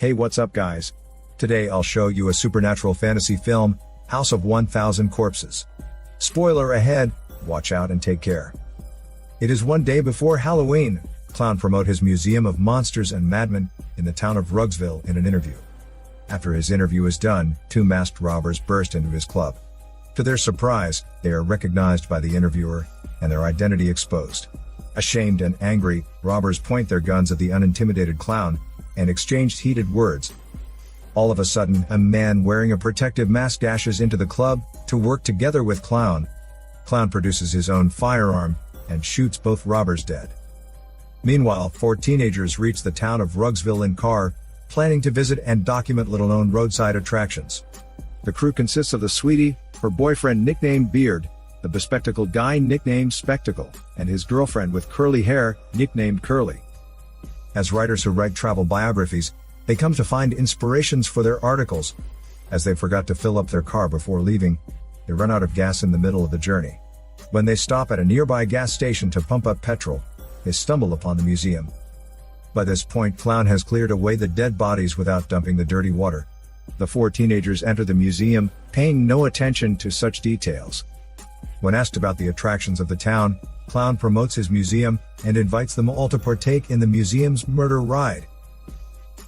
Hey, what's up guys? Today I'll show you a supernatural fantasy film, House of 1000 Corpses. Spoiler ahead, watch out and take care. It is one day before Halloween. Clown promote his museum of monsters and madmen in the town of Rugsville in an interview. After his interview is done, two masked robbers burst into his club. To their surprise, they are recognized by the interviewer and their identity exposed. Ashamed and angry, robbers point their guns at the unintimidated clown and exchanged heated words. All of a sudden, a man wearing a protective mask dashes into the club to work together with Clown. Clown produces his own firearm and shoots both robbers dead. Meanwhile, 4 teenagers reach the town of Rugsville in car, planning to visit and document little-known roadside attractions. The crew consists of the sweetie, her boyfriend nicknamed Beard, the bespectacled guy nicknamed Spectacle, and his girlfriend with curly hair, nicknamed Curly. As writers who write travel biographies, they come to find inspirations for their articles. As they forgot to fill up their car before leaving, they run out of gas in the middle of the journey. When they stop at a nearby gas station to pump up petrol, they stumble upon the museum. By this point, Clown has cleared away the dead bodies without dumping the dirty water. The 4 teenagers enter the museum, paying no attention to such details. When asked about the attractions of the town, Clown promotes his museum and invites them all to partake in the museum's murder ride.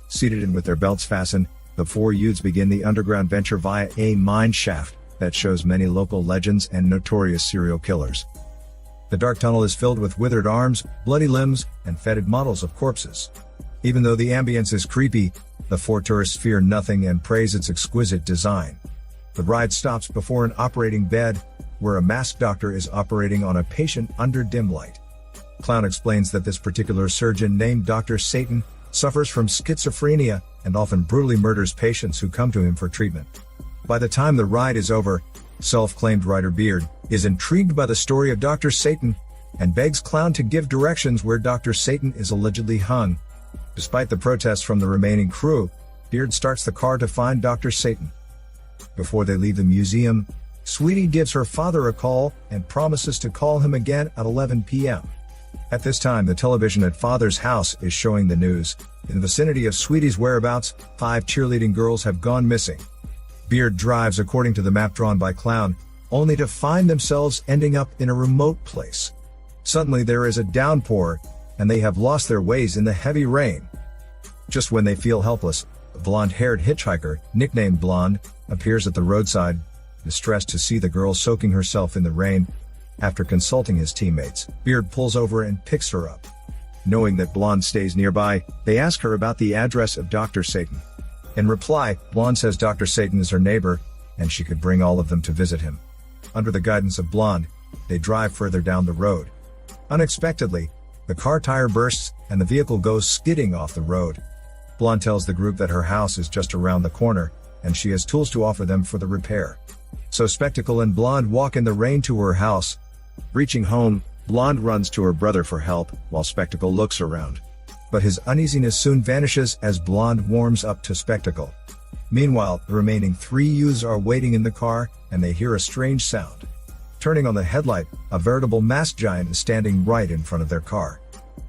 Seated and with their belts fastened, the 4 youths begin the underground venture via a mine shaft that shows many local legends and notorious serial killers. The dark tunnel is filled with withered arms, bloody limbs, and fetid models of corpses. Even though the ambience is creepy, the 4 tourists fear nothing and praise its exquisite design. The ride stops before an operating bed, where a masked doctor is operating on a patient under dim light. Clown explains that this particular surgeon, named Dr. Satan, suffers from schizophrenia and often brutally murders patients who come to him for treatment. By the time the ride is over, self-claimed writer Beard is intrigued by the story of Dr. Satan and begs Clown to give directions where Dr. Satan is allegedly hung. Despite the protests from the remaining crew, Beard starts the car to find Dr. Satan. Before they leave the museum, Sweetie gives her father a call and promises to call him again at 11 p.m. At this time, the television at father's house is showing the news. In the vicinity of Sweetie's whereabouts, 5 cheerleading girls have gone missing. Beard drives according to the map drawn by Clown, only to find themselves ending up in a remote place. Suddenly there is a downpour, and they have lost their ways in the heavy rain. Just when they feel helpless, a blonde-haired hitchhiker, nicknamed Blonde, appears at the roadside, distressed to see the girl soaking herself in the rain. After consulting his teammates, Beard pulls over and picks her up. Knowing that Blonde stays nearby, they ask her about the address of Dr. Satan. In reply, Blonde says Dr. Satan is her neighbor, and she could bring all of them to visit him. Under the guidance of Blonde, they drive further down the road. Unexpectedly, the car tire bursts, and the vehicle goes skidding off the road. Blonde tells the group that her house is just around the corner, and she has tools to offer them for the repair. So Spectacle and Blonde walk in the rain to her house. Reaching home, Blonde runs to her brother for help, while Spectacle looks around. But his uneasiness soon vanishes as Blonde warms up to Spectacle. Meanwhile, the remaining 3 youths are waiting in the car, and they hear a strange sound. Turning on the headlight, a veritable masked giant is standing right in front of their car.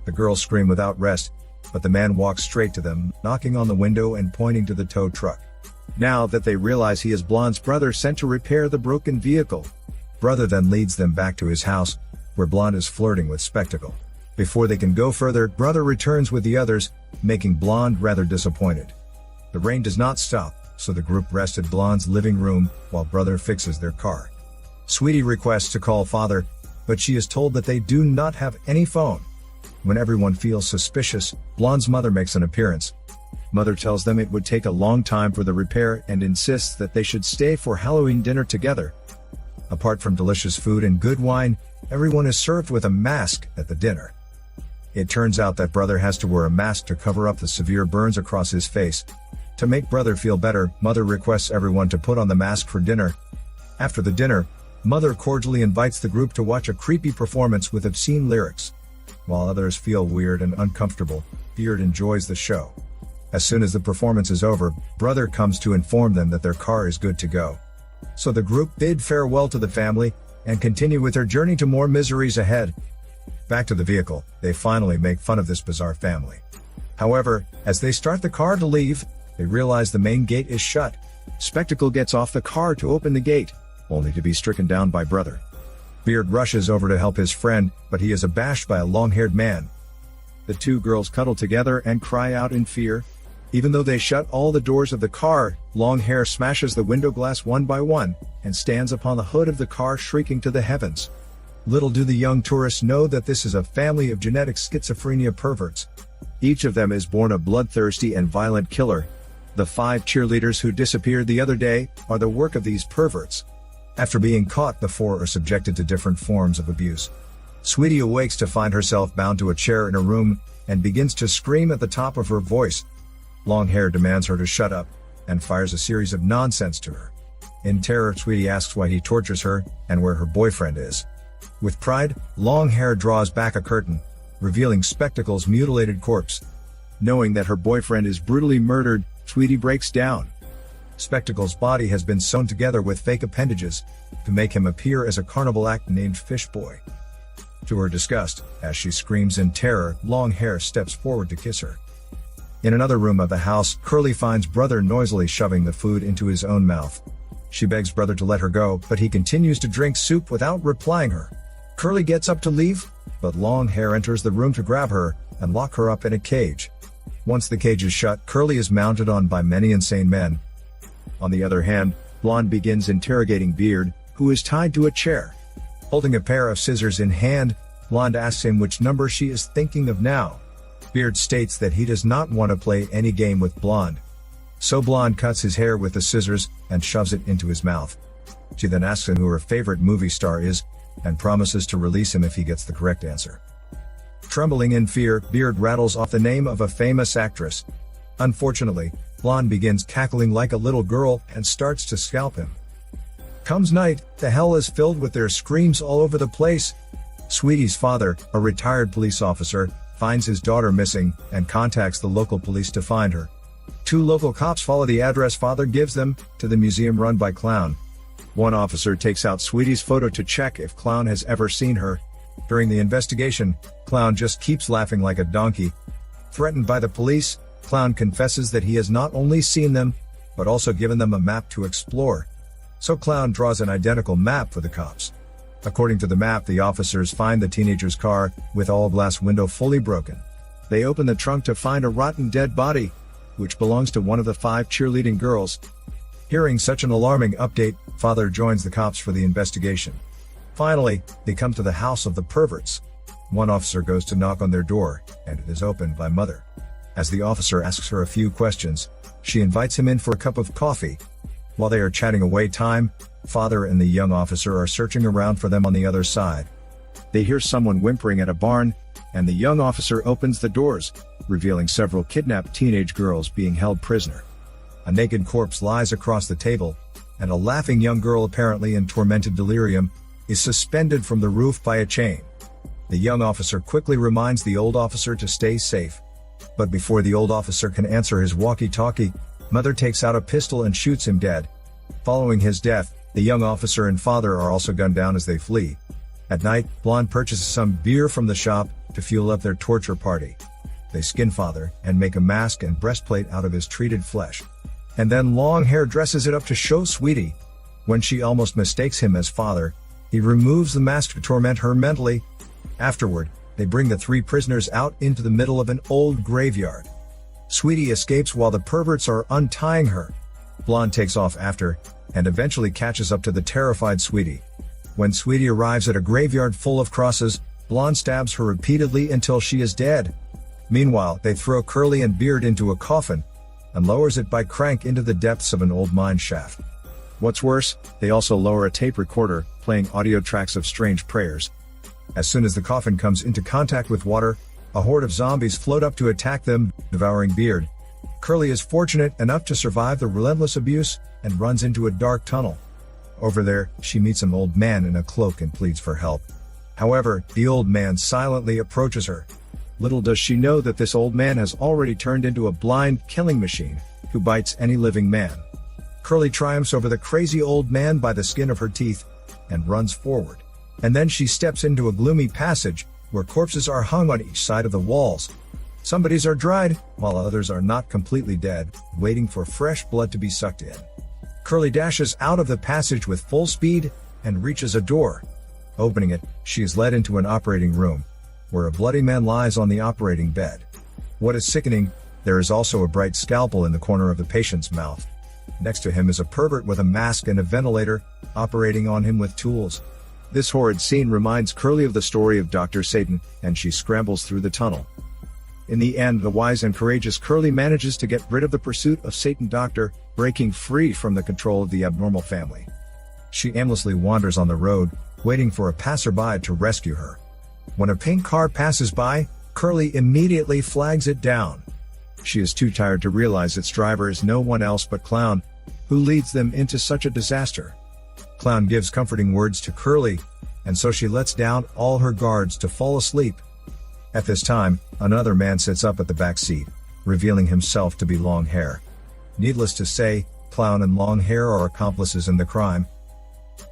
The girls scream without rest, but the man walks straight to them, knocking on the window and pointing to the tow truck. Now that they realize he is Blonde's brother sent to repair the broken vehicle, brother then leads them back to his house, where Blonde is flirting with Spectacle. Before they can go further, brother returns with the others, making Blonde rather disappointed. The rain does not stop, so the group rests at Blonde's living room while brother fixes their car. Sweetie requests to call father, but she is told that they do not have any phone. When everyone feels suspicious, Blonde's mother makes an appearance. Mother tells them it would take a long time for the repair and insists that they should stay for Halloween dinner together. Apart from delicious food and good wine, everyone is served with a mask at the dinner. It turns out that brother has to wear a mask to cover up the severe burns across his face. To make brother feel better, mother requests everyone to put on the mask for dinner. After the dinner, mother cordially invites the group to watch a creepy performance with obscene lyrics. While others feel weird and uncomfortable, Beard enjoys the show. As soon as the performance is over, brother comes to inform them that their car is good to go. So the group bid farewell to the family and continue with their journey to more miseries ahead. Back to the vehicle, they finally make fun of this bizarre family. However, as they start the car to leave, They realize the main gate is shut. Spectacle gets off the car to open the gate, only to be stricken down by Brother. Beard rushes over to help his friend, but he is abashed by a long-haired man. The two girls cuddle together and cry out in fear. Even though they shut all the doors of the car, Longhair smashes the window glass one by one, and stands upon the hood of the car shrieking to the heavens. Little do the young tourists know that this is a family of genetic schizophrenia perverts. Each of them is born a bloodthirsty and violent killer. The 5 cheerleaders who disappeared the other day are the work of these perverts. After being caught, the 4 are subjected to different forms of abuse. Sweetie awakes to find herself bound to a chair in a room, and begins to scream at the top of her voice. Longhair demands her to shut up, and fires a series of nonsense to her. In terror, Sweetie asks why he tortures her, and where her boyfriend is. With pride, Longhair draws back a curtain, revealing Spectacle's mutilated corpse. Knowing that her boyfriend is brutally murdered, Sweetie breaks down. Spectacle's body has been sewn together with fake appendages, to make him appear as a carnival act named Fish Boy. To her disgust, as she screams in terror, Longhair steps forward to kiss her. In another room of the house, Curly finds Brother noisily shoving the food into his own mouth. She begs Brother to let her go, but he continues to drink soup without replying her. Curly gets up to leave, but Longhair enters the room to grab her, and lock her up in a cage. Once the cage is shut, Curly is mounted on by many insane men. On the other hand, Blonde begins interrogating Beard, who is tied to a chair. Holding a pair of scissors in hand, Blonde asks him which number she is thinking of now. Beard states that he does not want to play any game with Blonde. So Blonde cuts his hair with the scissors, and shoves it into his mouth. She then asks him who her favorite movie star is, and promises to release him if he gets the correct answer. Trembling in fear, Beard rattles off the name of a famous actress. Unfortunately, Blonde begins cackling like a little girl and starts to scalp him. Comes night, the hell is filled with their screams all over the place. Sweetie's father, a retired police officer, finds his daughter missing, and contacts the local police to find her. 2 local cops follow the address father gives them, to the museum run by Clown. One officer takes out Sweetie's photo to check if Clown has ever seen her. During the investigation, Clown just keeps laughing like a donkey. Threatened by the police, Clown confesses that he has not only seen them, but also given them a map to explore. So Clown draws an identical map for the cops. According to the map, the officers find the teenager's car, with all glass window fully broken. They open the trunk to find a rotten dead body, which belongs to one of the 5 cheerleading girls. Hearing such an alarming update, father joins the cops for the investigation. Finally, they come to the house of the perverts. One officer goes to knock on their door, and it is opened by mother. As the officer asks her a few questions, she invites him in for a cup of coffee. While they are chatting away time, father and the young officer are searching around for them on the other side. They hear someone whimpering at a barn, and the young officer opens the doors, revealing several kidnapped teenage girls being held prisoner. A naked corpse lies across the table, and a laughing young girl, apparently in tormented delirium, is suspended from the roof by a chain. The young officer quickly reminds the old officer to stay safe. But before the old officer can answer his walkie-talkie, mother takes out a pistol and shoots him dead. Following his death, the young officer and father are also gunned down as they flee. At night, Blonde purchases some beer from the shop to fuel up their torture party. They skin father and make a mask and breastplate out of his treated flesh. And then Longhair dresses it up to show Sweetie. When she almost mistakes him as father, he removes the mask to torment her mentally. Afterward, they bring the 3 prisoners out into the middle of an old graveyard. Sweetie escapes while the perverts are untying her. Blonde takes off after, and eventually catches up to the terrified Sweetie. When Sweetie arrives at a graveyard full of crosses, Blonde stabs her repeatedly until she is dead. Meanwhile, they throw Curly and Beard into a coffin, and lowers it by crank into the depths of an old mine shaft. What's worse, they also lower a tape recorder, playing audio tracks of strange prayers. As soon as the coffin comes into contact with water, a horde of zombies float up to attack them, devouring Beard. Curly is fortunate enough to survive the relentless abuse, and runs into a dark tunnel. Over there, she meets an old man in a cloak and pleads for help. However, the old man silently approaches her. Little does she know that this old man has already turned into a blind killing machine, who bites any living man. Curly triumphs over the crazy old man by the skin of her teeth, and runs forward. And then she steps into a gloomy passage, where corpses are hung on each side of the walls. Some bodies are dried, while others are not completely dead, waiting for fresh blood to be sucked in. Curly dashes out of the passage with full speed and reaches a door. Opening it, she is led into an operating room, where a bloody man lies on the operating bed. What is sickening, there is also a bright scalpel in the corner of the patient's mouth. Next to him is a pervert with a mask and a ventilator, operating on him with tools. This horrid scene reminds Curly of the story of Dr. Satan, and she scrambles through the tunnel. In the end, the wise and courageous Curly manages to get rid of the pursuit of Satan Doctor, breaking free from the control of the abnormal family. She aimlessly wanders on the road, waiting for a passerby to rescue her. When a pink car passes by, Curly immediately flags it down. She is too tired to realize its driver is no one else but Clown, who leads them into such a disaster. Clown gives comforting words to Curly, and so she lets down all her guards to fall asleep. At this time, another man sits up at the back seat, revealing himself to be Long Hair. Needless to say, Clown and Long Hair are accomplices in the crime.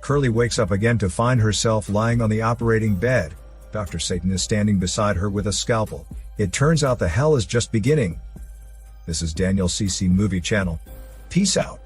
Curly wakes up again to find herself lying on the operating bed. Dr. Satan is standing beside her with a scalpel. It turns out the hell is just beginning. This is Daniel CC Movie Channel. Peace out.